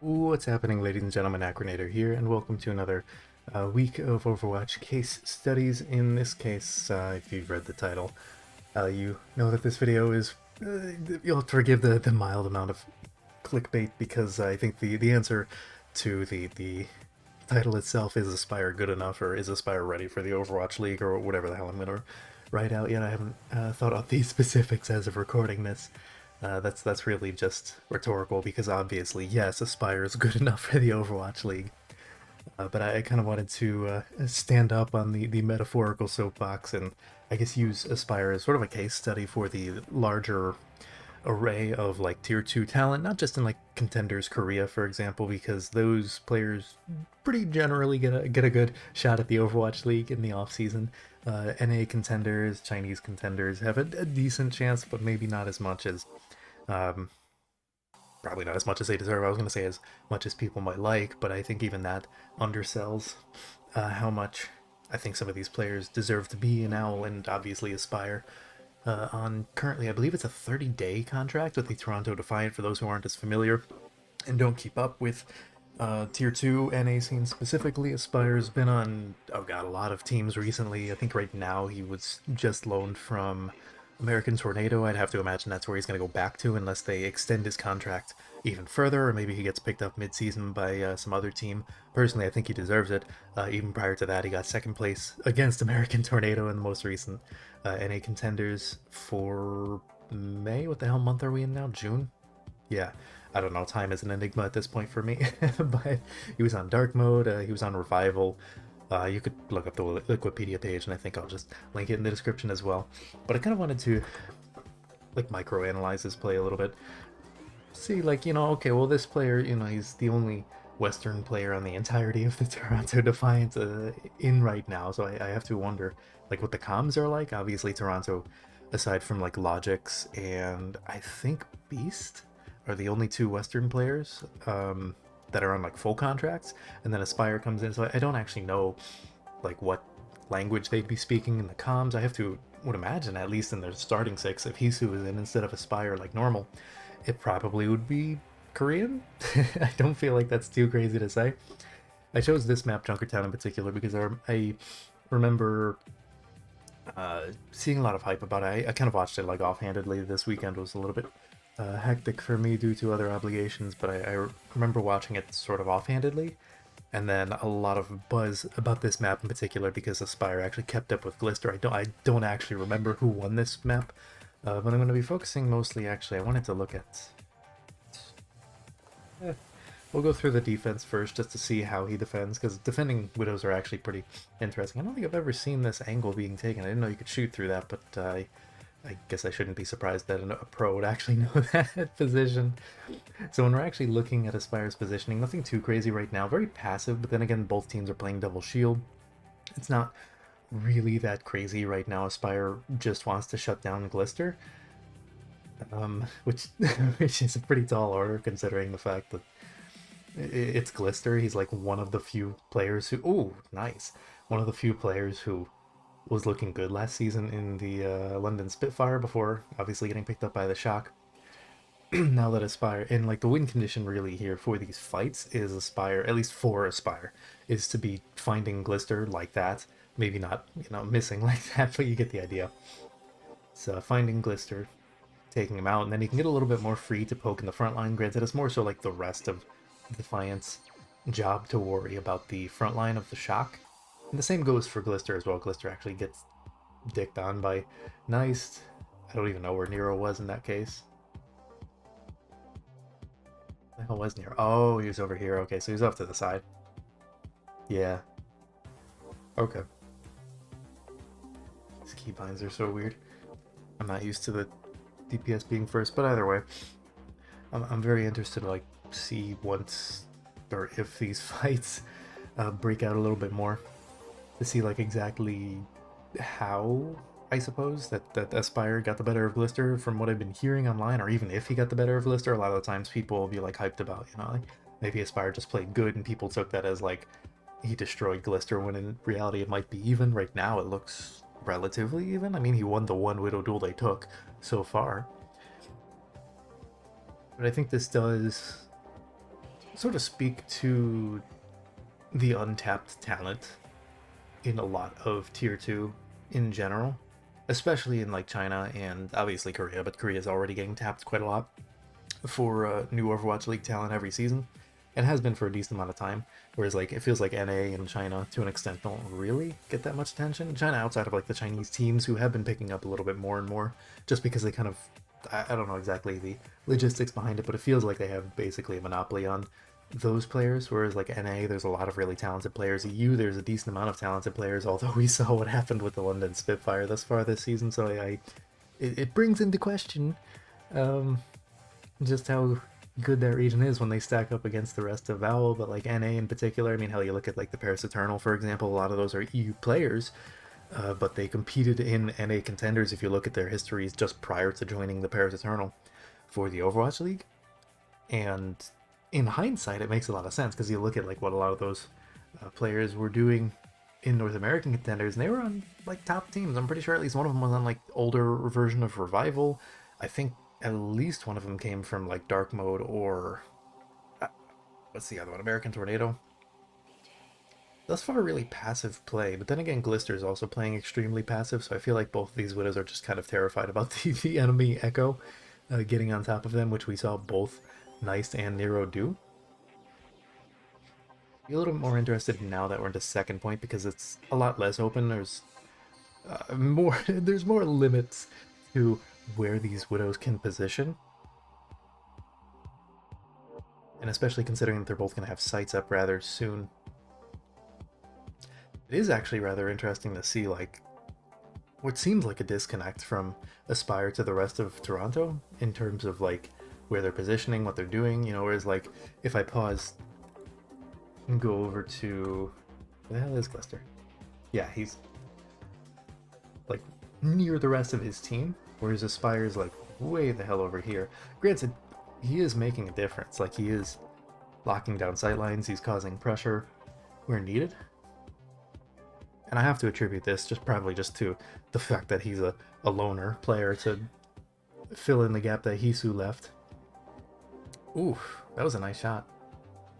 What's happening, ladies and gentlemen? Acronator here, and welcome to another week of Overwatch case studies. In this case, if you've read the title, you know that this video is, you'll have to forgive the mild amount of clickbait, because I think the answer to the title itself is Aspire good enough, or is Aspire ready for the Overwatch League, or whatever the hell I'm going to write out yet. I haven't thought out these specifics as of recording this. That's really just rhetorical, because obviously, yes, Aspire is good enough for the Overwatch League. But I kind of wanted to stand up on the metaphorical soapbox and I guess use Aspire as sort of a case study for the larger array of like tier 2 talent, not just in like Contenders Korea, for example, because those players pretty generally get a good shot at the Overwatch League in the off season. NA Contenders, Chinese Contenders have a decent chance, but maybe not as much as probably not as much as they deserve. I was going to say as much as people might like, but I think even that undersells how much I think some of these players deserve to be in OWL and obviously Aspire. On currently, I believe it's a 30-day contract with the Toronto Defiant, for those who aren't as familiar and don't keep up with Tier 2 NA scene specifically. Aspire's been on, oh god, a lot of teams recently. I think right now he was just loaned from American Tornado. I'd have to imagine that's where he's going to go back to unless they extend his contract even further, or maybe he gets picked up mid-season by some other team. Personally, I think he deserves it. Even prior to that, he got second place against American Tornado in the most recent NA Contenders for May. What the hell month are we in now? June? Yeah, I don't know. Time is an enigma at this point for me. But he was on Dark Mode. He was on Revival. You could look up the Liquipedia page, and I think I'll just link it in the description as well. But I kind of wanted to like micro-analyze this play a little bit. See, like, you know, okay, well, this player, you know, he's the only Western player on the entirety of the Toronto Defiant in right now, so I have to wonder, like, what the comms are like. Obviously, Toronto, aside from, like, Logix and I think Beast, are the only two Western players that are on, like, full contracts, and then Aspire comes in, so I don't actually know, like, what language they'd be speaking in the comms. I would imagine, at least in their starting six, if Hisu is in instead of Aspire like normal, it probably would be Korean. I don't feel like that's too crazy to say. I chose this map, Junkertown, in particular, because I remember seeing a lot of hype about it. I kind of watched it like offhandedly. This weekend was a little bit hectic for me due to other obligations, but I remember watching it sort of offhandedly. And then a lot of buzz about this map in particular, because Aspire actually kept up with Glister. I don't actually remember who won this map, but I'm going to be focusing mostly, actually, I wanted to look at... We'll go through the defense first, just to see how he defends, because defending Widows are actually pretty interesting. I don't think I've ever seen this angle being taken. I didn't know you could shoot through that, but I guess I shouldn't be surprised that a pro would actually know that position. So when we're actually looking at Aspire's positioning, nothing too crazy right now. Very passive, but then again, both teams are playing double shield. It's not really that crazy right now. Aspire just wants to shut down Glister, which is a pretty tall order considering the fact that it's Glister. He's like one of the few players who, ooh, nice, one of the few players who was looking good last season in the London Spitfire before obviously getting picked up by the Shock. Now that Aspire, and like the win condition really here for these fights is Aspire, at least for Aspire, is to be finding Glister like that. Maybe not, you know, missing like that, but you get the idea. So finding Glister, taking him out, and then he can get a little bit more free to poke in the front line. Granted, it's more so like the rest of Defiant's job to worry about the front line of the Shock. And the same goes for Glister as well. Glister actually gets dicked on by Nice. I don't even know where Nero was in that case. Where the hell was Nero? Oh, he was over here. Okay, so he's off to the side. Yeah. Okay. These keybinds are so weird. I'm not used to the DPS being first, but either way, I'm very interested to like see once or if these fights break out a little bit more, to see like exactly how, I suppose, that Aspire got the better of Glister from what I've been hearing online, or even if he got the better of Glister. A lot of the times people will be like hyped about, you know, like maybe Aspire just played good and people took that as like he destroyed Glister, when in reality it might be even. Right now it looks relatively even. I mean, he won the one Widow duel they took so far. But I think this does sort of speak to the untapped talent in a lot of tier 2 in general, especially in like China and obviously Korea, but Korea is already getting tapped quite a lot for new Overwatch League talent every season. It has been for a decent amount of time, whereas like it feels like NA and China to an extent don't really get that much attention. China, outside of like the Chinese teams who have been picking up a little bit more and more, just because they kind of, I don't know exactly the logistics behind it, but it feels like they have basically a monopoly on those players, whereas like NA, there's a lot of really talented players. EU, there's a decent amount of talented players, although we saw what happened with the London Spitfire thus far this season, so it brings into question um, just how good that region is when they stack up against the rest of Owl, but like NA in particular, I mean, hell, you look at like the Paris Eternal, for example, a lot of those are EU players, but they competed in NA Contenders, if you look at their histories just prior to joining the Paris Eternal for the Overwatch League. And in hindsight, it makes a lot of sense, because you look at like what a lot of those players were doing in North American Contenders, and they were on like top teams. I'm pretty sure at least one of them was on like older version of Revival. I think at least one of them came from like Dark Mode or what's the other one? American Tornado. Thus far, really passive play, but then again, Glister is also playing extremely passive, so I feel like both of these Widows are just kind of terrified about the enemy Echo getting on top of them, which we saw both Nice and Nero do. Be a little more interested now that we're into second point, because it's a lot less open. There's more there's more limits to where these Widows can position. And especially considering that they're both going to have sights up rather soon. It is actually rather interesting to see like what seems like a disconnect from Aspire to the rest of Toronto in terms of like where they're positioning, what they're doing, you know, whereas like if I pause and go over to, where the hell is Glister? Yeah, he's like near the rest of his team, whereas Aspire's like way the hell over here. Granted, he is making a difference, like he is locking down sightlines, he's causing pressure where needed. And I have to attribute this probably just to the fact that he's a loner player to fill in the gap that Hisu left. Oof, that was a nice shot.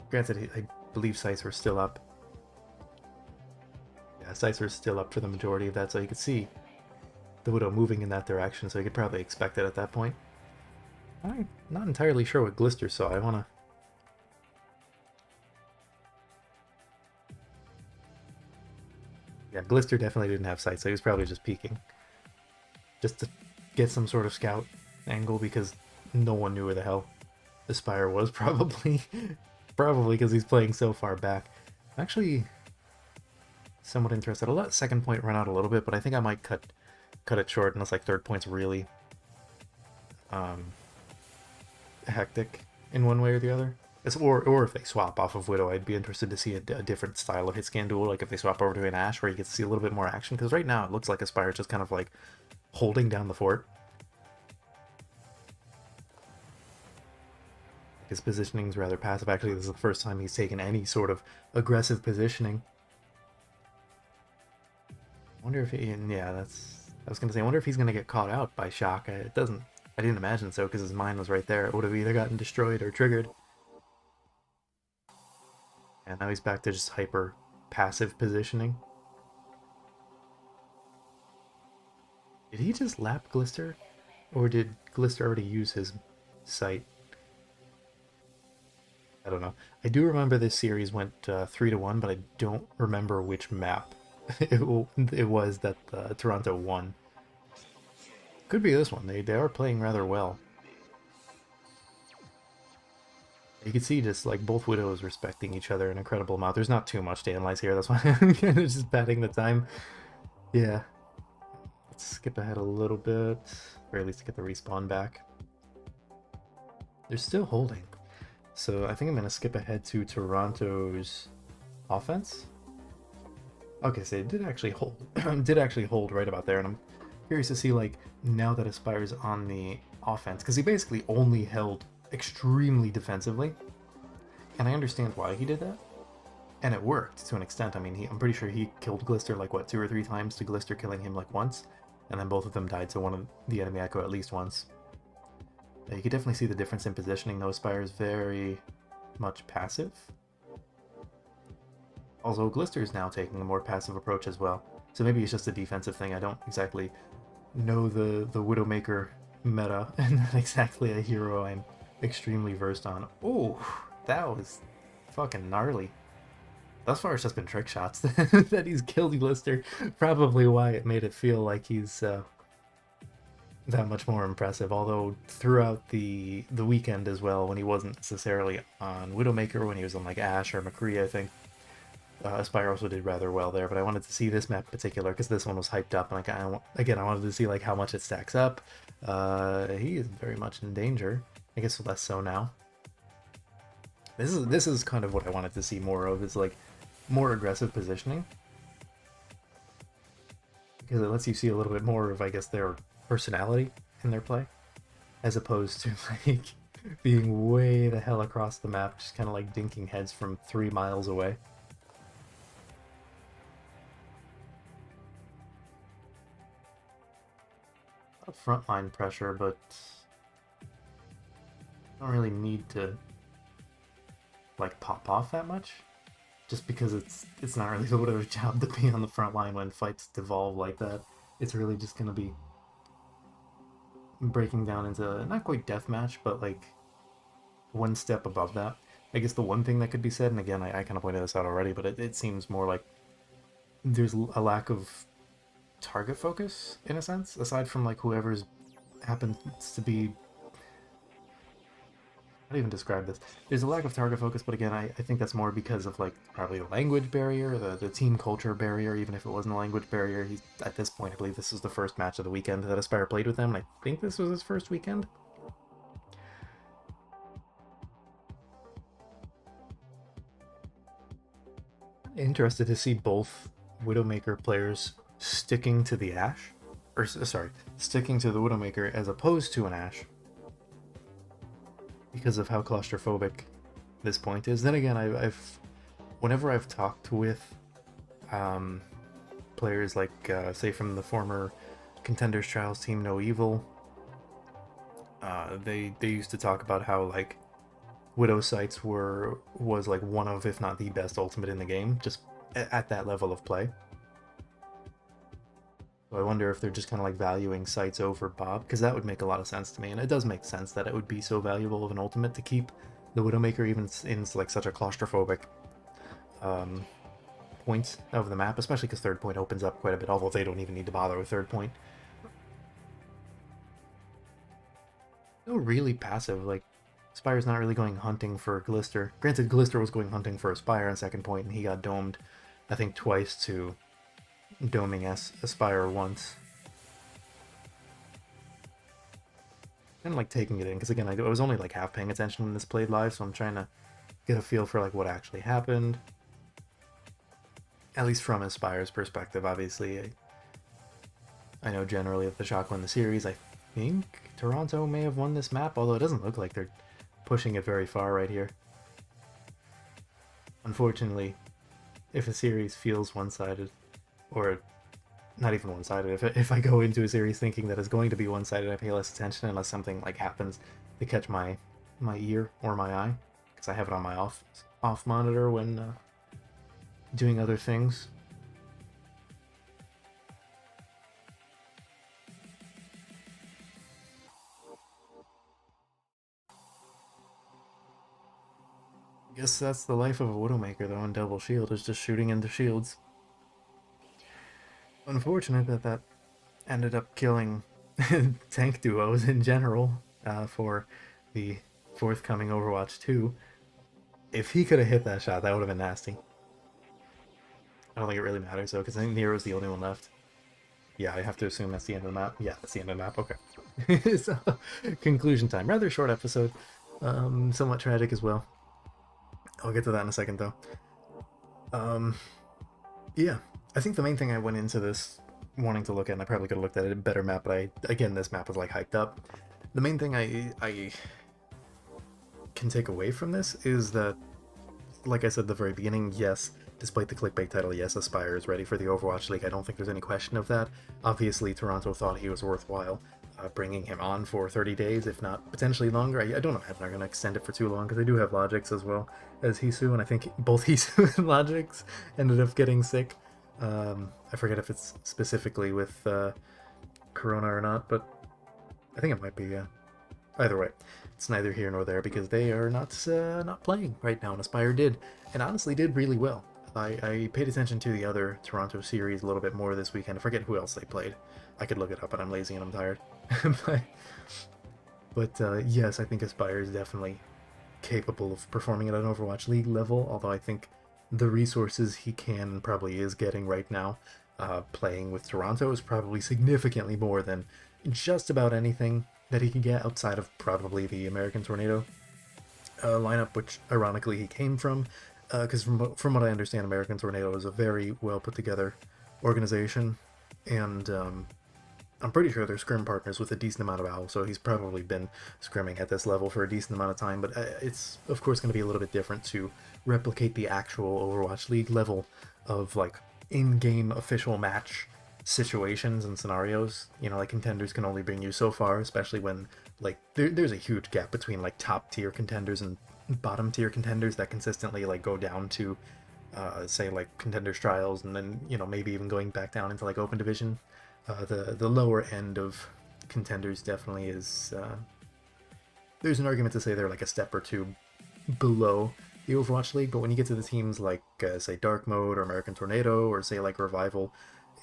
Granted, I believe sights were still up. Yeah, sights were still up for the majority of that, so you could see the Widow moving in that direction, so you could probably expect it at that point. I'm not entirely sure what Glister saw. I want to... Yeah, Glister definitely didn't have sight, so he was probably just peeking. Just to get some sort of scout angle, because no one knew where the hell Aspire was, probably. Probably because he's playing so far back. I'm actually somewhat interested. I'll let second point run out a little bit, but I think I might cut it short unless like third point's really hectic in one way or the other. Or if they swap off of Widow, I'd be interested to see a different style of hitscan duel, like if they swap over to an Ashe where you get to see a little bit more action, because right now it looks like Aspire's just kind of like holding down the fort. His positioning is rather passive. Actually, this is the first time he's taken any sort of aggressive positioning. I wonder if he, yeah, that's, I was gonna say, I wonder if he's gonna get caught out by Shock. I didn't imagine so, because his mind was right there. It would have either gotten destroyed or triggered. And now he's back to just hyper passive positioning. Did he just lap Glister? Or did Glister already use his sight? I don't know. I do remember this series went 3-1, but I don't remember which map it was that Toronto won. Could be this one. They are playing rather well. You can see just like both Widows respecting each other an incredible amount. There's not too much to analyze here. That's why I'm kind of just batting the time. Yeah. Let's skip ahead a little bit, or at least get the respawn back. They're still holding. So I think I'm going to skip ahead to Toronto's offense. Okay, so it did actually hold. Did actually hold right about there, and I'm curious to see, like, now that Aspire's on the offense, because he basically only held extremely defensively, and I understand why he did that, and it worked to an extent. I mean, I'm pretty sure he killed Glister like what, 2 or 3 times to Glister killing him like once, and then both of them died to one of the enemy Echo at least once. You could definitely see the difference in positioning though. Aspire is very much passive. Also, Glister's now taking a more passive approach as well. So maybe it's just a defensive thing. I don't exactly know the Widowmaker meta, and not exactly a hero I'm extremely versed on. Oh, that was fucking gnarly. Thus far, it's just been trick shots that he's killed Glister. Probably why it made it feel like he's that much more impressive. Although throughout the weekend as well, when he wasn't necessarily on Widowmaker, when he was on like Ashe or McCree, I think Aspire also did rather well there. But I wanted to see this map in particular because this one was hyped up, and I wanted to see like how much it stacks up. He is very much in danger. I guess less so now. This is kind of what I wanted to see more of, is like more aggressive positioning, because it lets you see a little bit more of, I guess, their personality in their play, as opposed to like being way the hell across the map, just kind of like dinking heads from 3 miles away. Frontline pressure, but I don't really need to like pop off that much, just because it's not really the Widow's job to be on the front line when fights devolve like that. It's really just gonna be breaking down into not quite deathmatch, but like one step above that. I guess the one thing that could be said, and again, I kind of pointed this out already, but it seems more like there's a lack of target focus, in a sense, aside from like whoever's happens to be. How do you even describe this? There's a lack of target focus, but again, I think that's more because of like probably a language barrier, the team culture barrier. Even if it wasn't a language barrier, he's at this point, I believe this is the first match of the weekend that Aspire played with him, and I think this was his first weekend. Interested to see both Widowmaker players sticking to the Ashe, or sorry, sticking to the Widowmaker as opposed to an Ashe, because of how claustrophobic this point is. Then again, whenever I've talked with players like, say, from the former Contenders Trials team No Evil, they used to talk about how like Widow sights was like one of, if not the best ultimate in the game, just at that level of play. So I wonder if they're just kind of like valuing sights over Bob, because that would make a lot of sense to me, and it does make sense that it would be so valuable of an ultimate to keep the Widowmaker even in like such a claustrophobic point of the map, especially because third point opens up quite a bit, although they don't even need to bother with third point. No, really passive, like Aspire's not really going hunting for Glister. Granted, Glister was going hunting for Aspire on second point, and he got domed, I think, twice to doming Aspire once. Kind of like taking it in, because again, I was only like half paying attention when this played live, so I'm trying to get a feel for like what actually happened. At least from Aspire's perspective, obviously. I know generally if the Shock won the series, I think Toronto may have won this map, although it doesn't look like they're pushing it very far right here. Unfortunately, if a series feels one-sided, or not even one-sided, if I go into a series thinking that it's going to be one-sided, I pay less attention unless something like happens to catch my ear or my eye, because I have it on my off monitor when doing other things. I guess that's the life of a Widowmaker, though, in Double Shield, is just shooting into shields. Unfortunate that ended up killing tank duos in general for the forthcoming Overwatch 2. If he could have hit that shot, that would have been nasty. I don't think it really matters, though, because I think Nero's the only one left. Yeah, I have to assume that's the end of the map. Yeah, that's the end of the map. Okay. So, conclusion time. Rather short episode. Somewhat tragic as well. I'll get to that in a second, though. Yeah, I think the main thing I went into this wanting to look at, and I probably could have looked at a better map, but again, this map was like hyped up. The main thing I can take away from this is that, like I said at the very beginning, yes, despite the clickbait title, yes, Aspire is ready for the Overwatch League. I don't think there's any question of that. Obviously, Toronto thought he was worthwhile. bringing him on for 30 days, if not potentially longer. I don't know if they're going to extend it for too long, because they do have Logix as well as Hisu, and I think both Hisu and Logix ended up getting sick. I forget if it's specifically with Corona or not, but I think it might be, yeah. Either way, it's neither here nor there, because they are not playing right now, and Aspire did, and honestly did really well. I paid attention to the other Toronto series a little bit more this weekend. I forget who else they played. I could look it up, but I'm lazy and I'm tired. but yes, I think Aspire is definitely capable of performing at an Overwatch League level, although I think the resources he probably is getting right now playing with Toronto is probably significantly more than just about anything that he can get outside of probably the American Tornado lineup, which ironically he came from, because from what I understand, American Tornado is a very well put together organization, and I'm pretty sure they're scrim partners with a decent amount of OWL, so he's probably been scrimming at this level for a decent amount of time, but it's of course going to be a little bit different to replicate the actual Overwatch League level of like in-game official match situations and scenarios. You know, like Contenders can only bring you so far, especially when like there's a huge gap between like top tier Contenders and bottom tier Contenders that consistently like go down to say like Contenders trials, and then, you know, maybe even going back down into like open division. The lower end of Contenders definitely is there's an argument to say they're like a step or two below the Overwatch League, but when you get to the teams like say Dark Mode or American Tornado, or say like Revival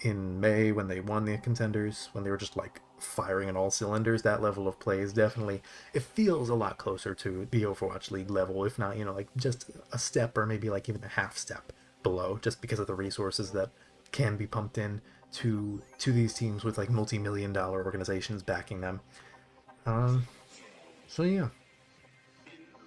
in May when they won the Contenders, when they were just like firing on all cylinders, that level of play is definitely, it feels a lot closer to the Overwatch League level, if not, you know, like just a step or maybe like even a half step below, just because of the resources that can be pumped in to these teams with like multi-million-dollar organizations backing them. So yeah,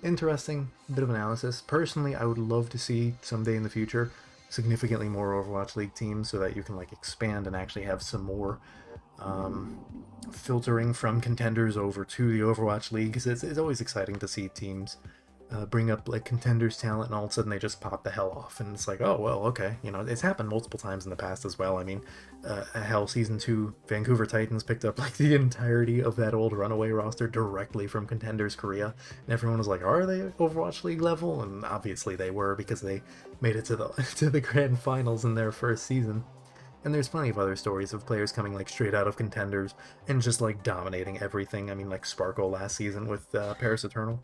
interesting bit of analysis. Personally, I would love to see someday in the future significantly more Overwatch League teams, so that you can like expand and actually have some more filtering from Contenders over to the Overwatch League, because it's always exciting to see teams bring up like Contenders talent and all of a sudden they just pop the hell off, and it's like, oh well, okay, you know, it's happened multiple times in the past as well. I mean, hell, season 2 Vancouver Titans picked up like the entirety of that old runaway roster directly from Contenders Korea, and everyone was like, are they Overwatch League level? And obviously they were, because they made it to the to the grand finals in their first season. And there's plenty of other stories of players coming like straight out of Contenders and just like dominating everything. I mean, like Sparkle last season with Paris Eternal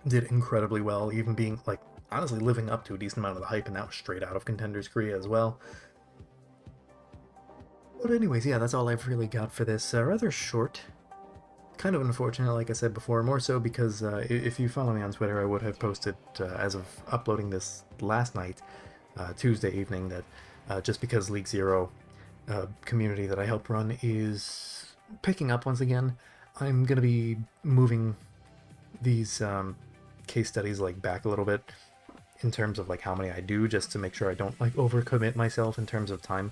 did incredibly well, even being like honestly living up to a decent amount of the hype, and that was straight out of Contenders Korea as well. But anyways, yeah, that's all I've really got for this rather short, kind of unfortunate, like I said before, more so because if you follow me on Twitter, I would have posted as of uploading this last night, Tuesday evening, that just because League Zero community that I help run is picking up once again, I'm going to be moving these case studies like back a little bit in terms of like how many I do, just to make sure I don't like overcommit myself in terms of time.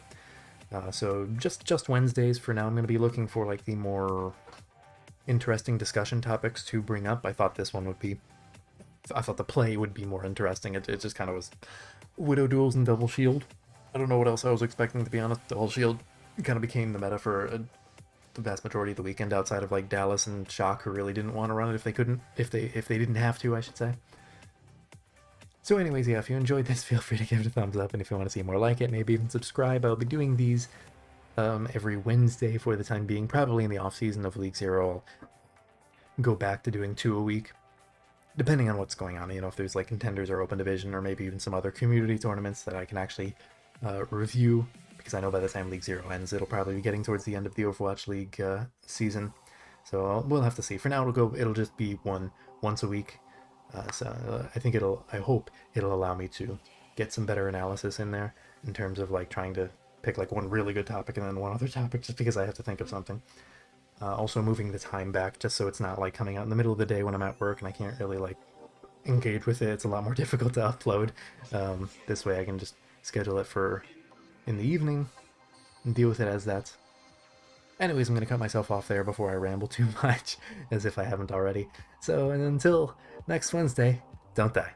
So just Wednesdays for now. I'm going to be looking for like the more interesting discussion topics to bring up. I thought the play would be more interesting. It just kind of was Widow Duels and Double Shield. I don't know what else I was expecting, to be honest. Double Shield kind of became the meta for the vast majority of the weekend, outside of like Dallas and Shock, who really didn't want to run it if they didn't have to, I should say. So anyways, yeah, if you enjoyed this, feel free to give it a thumbs up, and if you want to see more like it, maybe even subscribe. I'll be doing these every Wednesday for the time being. Probably in the off season of League Zero, I'll go back to doing 2 a week, depending on what's going on. You know, if there's like Contenders or Open Division, or maybe even some other community tournaments that I can actually review, because I know by the time League Zero ends, it'll probably be getting towards the end of the Overwatch League season. So we'll have to see. For now, it'll just be once a week. So I think I hope it'll allow me to get some better analysis in there, in terms of like trying to pick like one really good topic and then one other topic, just because I have to think of something. Also moving the time back, just so it's not like coming out in the middle of the day when I'm at work and I can't really like engage with it. It's a lot more difficult to upload. This way I can just schedule it for in the evening and deal with it as that. Anyways, I'm going to cut myself off there before I ramble too much, as if I haven't already. So, and until next Wednesday, don't die.